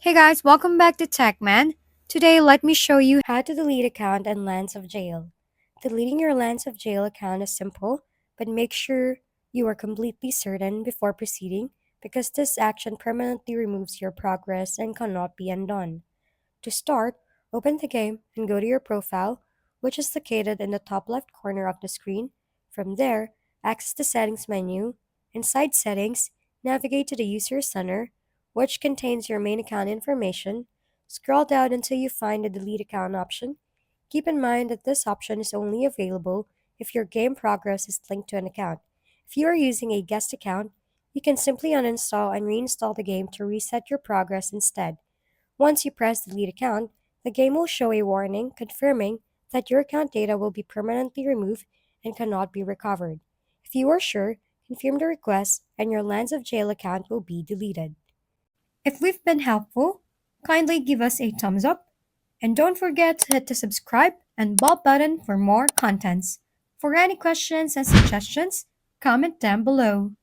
Hey guys, welcome back to TechMan. Today, let me show you how to delete account and Lens of Jail. Deleting your Lens of Jail account is simple, but make sure you are completely certain before proceeding because this action permanently removes your progress and cannot be undone. To start, open the game and go to your profile, which is located in the top left corner of the screen. From there, access the Settings menu. Inside Settings, navigate to the User Center, which contains your main account information. Scroll down until you find the Delete Account option. Keep in mind that this option is only available if your game progress is linked to an account. If you are using a guest account, you can simply uninstall and reinstall the game to reset your progress instead. Once you press Delete Account, the game will show a warning confirming that your account data will be permanently removed and cannot be recovered. If you are sure, confirm the request and your Lands of Jail account will be deleted. If we've been helpful, kindly give us a thumbs up and don't forget to hit the subscribe and bell button for more contents. For any questions and suggestions, comment down below.